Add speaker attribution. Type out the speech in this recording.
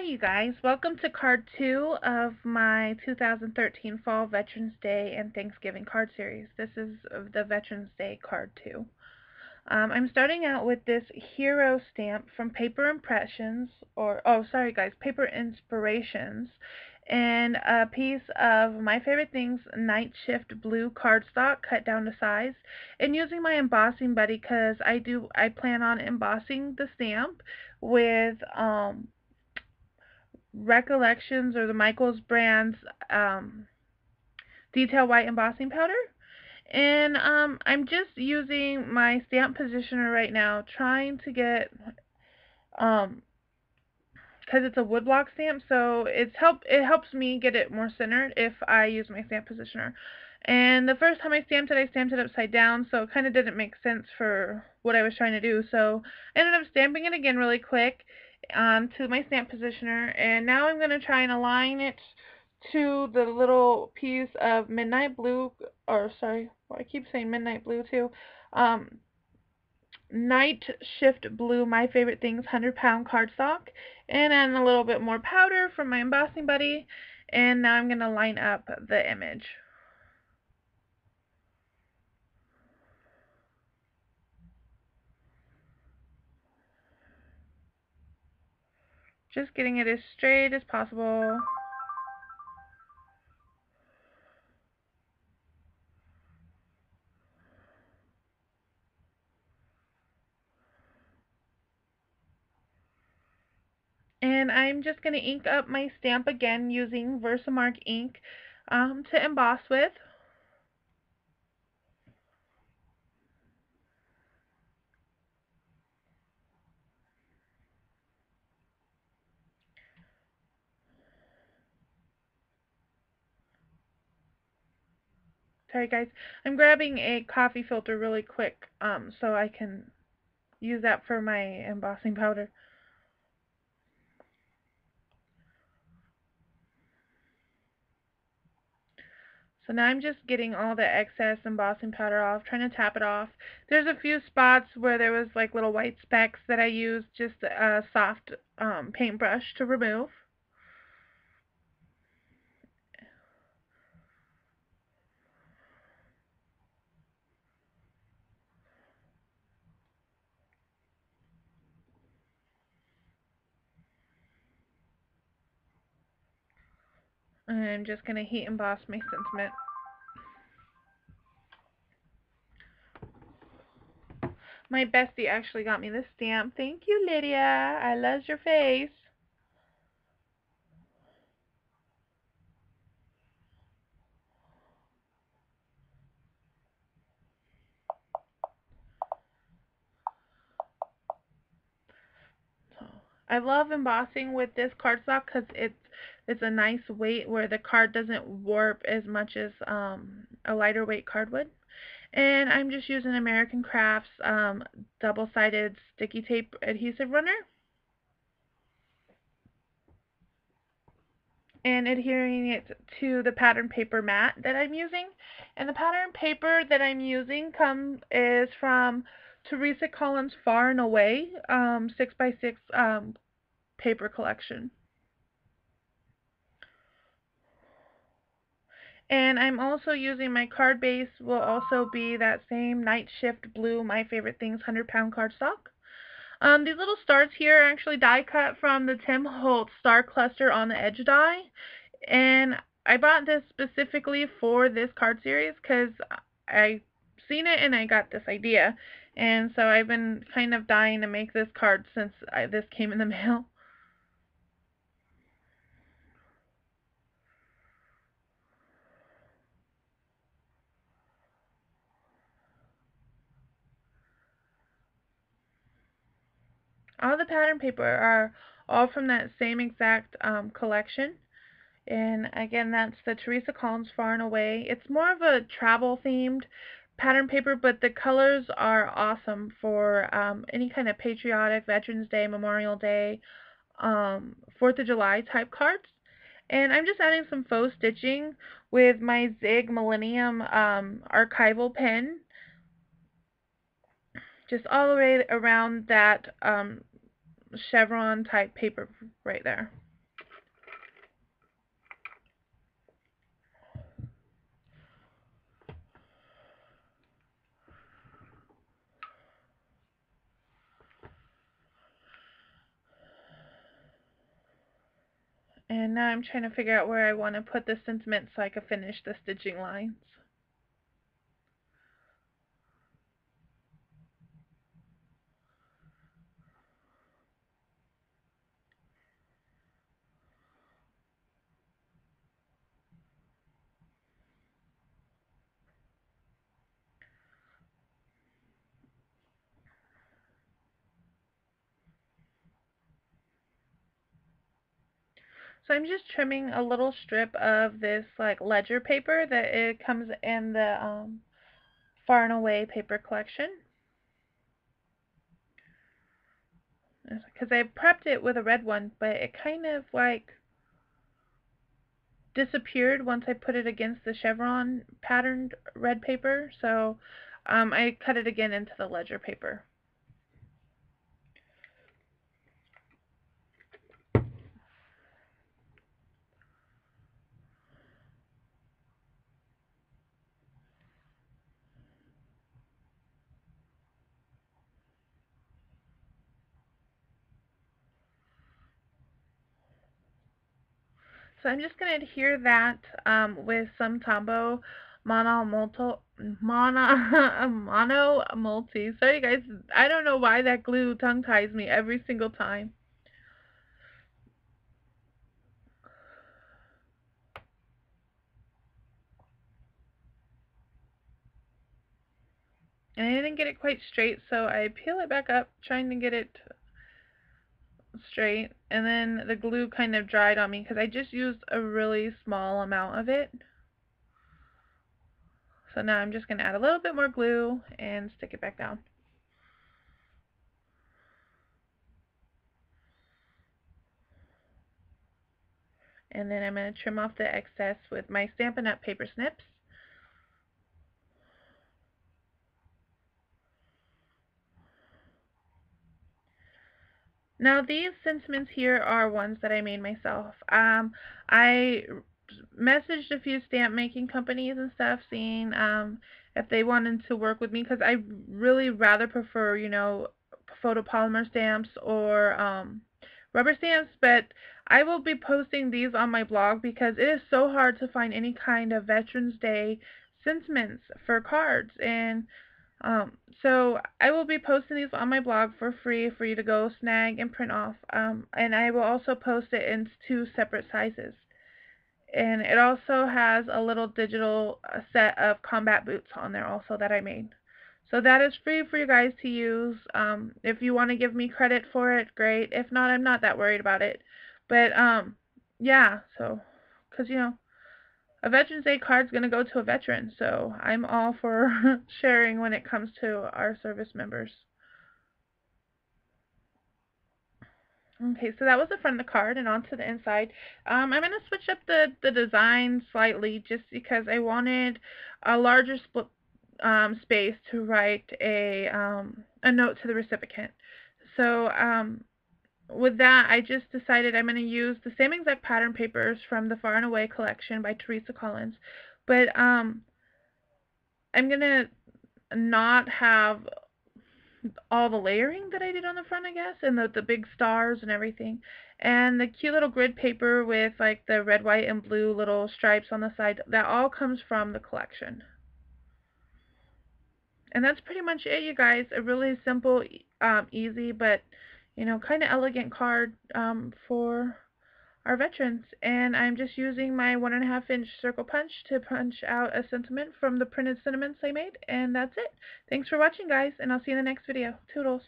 Speaker 1: you guys. Welcome to card 2 of my 2013 Fall Veterans Day and Thanksgiving card series. This is the Veterans Day card 2. I'm starting out with this hero stamp from Paper Impressions, Paper Inspirations, and a piece of My Favorite Things Night Shift blue cardstock cut down to size, and using my embossing buddy because I plan on embossing the stamp with Recollections or the Michaels brand's detail white embossing powder. And I'm just using my stamp positioner right now, trying to get, because it's a woodblock stamp, so it helps me get it more centered if I use my stamp positioner. And the first time I stamped it upside down, so it kind of didn't make sense for what I was trying to do. So I ended up stamping it again really quick to my stamp positioner, and now I'm going to try and align it to the little piece of midnight blue, I keep saying midnight blue too, Night Shift blue, My Favorite Things 100-pound cardstock, and then a little bit more powder from my embossing buddy, and now I'm going to line up the image. Just getting it as straight as possible. And I'm just going to ink up my stamp again using Versamark ink to emboss with. Sorry guys, I'm grabbing a coffee filter really quick so I can use that for my embossing powder. So now I'm just getting all the excess embossing powder off, trying to tap it off. There's a few spots where there was like little white specks that I used just a soft paintbrush to remove. And I'm just going to heat emboss my sentiment. My bestie actually got me this stamp. Thank you, Lydia. I love your face. So, I love embossing with this cardstock because it's a nice weight where the card doesn't warp as much as a lighter weight card would. And I'm just using American Crafts double-sided sticky tape adhesive runner and adhering it to the pattern paper mat that I'm using. And the pattern paper that I'm using is from Teresa Collins' Far and Away 6x6 paper collection. And I'm also using my card base will also be that same Night Shift blue My Favorite Things 100-pound cardstock. These little stars here are actually die cut from the Tim Holtz Star Cluster on the Edge die. And I bought this specifically for this card series because I seen it and I got this idea. And so I've been kind of dying to make this card since this came in the mail. All the pattern paper are all from that same exact collection. And again, that's the Teresa Collins Far and Away. It's more of a travel themed pattern paper, but the colors are awesome for any kind of patriotic, Veterans Day, Memorial Day, 4th of July type cards. And I'm just adding some faux stitching with my Zig Millennium archival pen, just all the way around that chevron type paper right there. And now I'm trying to figure out where I want to put the sentiment so I can finish the stitching lines. So I'm just trimming a little strip of this like ledger paper that it comes in the Far and Away paper collection. Because I prepped it with a red one, but it kind of like disappeared once I put it against the chevron patterned red paper. So I cut it again into the ledger paper. So I'm just going to adhere that with some Tombow mono multi. Sorry guys, I don't know why that glue tongue ties me every single time. And I didn't get it quite straight, so I peel it back up, trying to get it straight, and then the glue kind of dried on me because I just used a really small amount of it. So now I'm just going to add a little bit more glue and stick it back down. And then I'm going to trim off the excess with my Stampin' Up! Paper snips. Now these sentiments here are ones that I made myself. I messaged a few stamp making companies and stuff, seeing if they wanted to work with me, because I really rather prefer, you know, photopolymer stamps or rubber stamps. But I will be posting these on my blog because it is so hard to find any kind of Veterans Day sentiments for cards, and so I will be posting these on my blog for free for you to go snag and print off. And I will also post it in 2 separate sizes. And it also has a little digital set of combat boots on there also that I made. So that is free for you guys to use. If you want to give me credit for it, great. If not, I'm not that worried about it. But yeah, so because you know, a Veterans Day card's going to go to a veteran, so I'm all for sharing when it comes to our service members. Okay, so that was the front of the card, and onto the inside. I'm going to switch up the design slightly just because I wanted a larger split space to write a note to the recipient. So with that, I just decided I'm going to use the same exact pattern papers from the Far and Away collection by Teresa Collins, but I'm going to not have all the layering that I did on the front, I guess, and the big stars and everything. And the cute little grid paper with like the red, white, and blue little stripes on the side, that all comes from the collection. And that's pretty much it, you guys. A really simple, easy, but, you know, kind of elegant card for our veterans. And I'm just using my 1.5-inch circle punch to punch out a sentiment from the printed sentiments I made. And that's it. Thanks for watching, guys, and I'll see you in the next video. Toodles.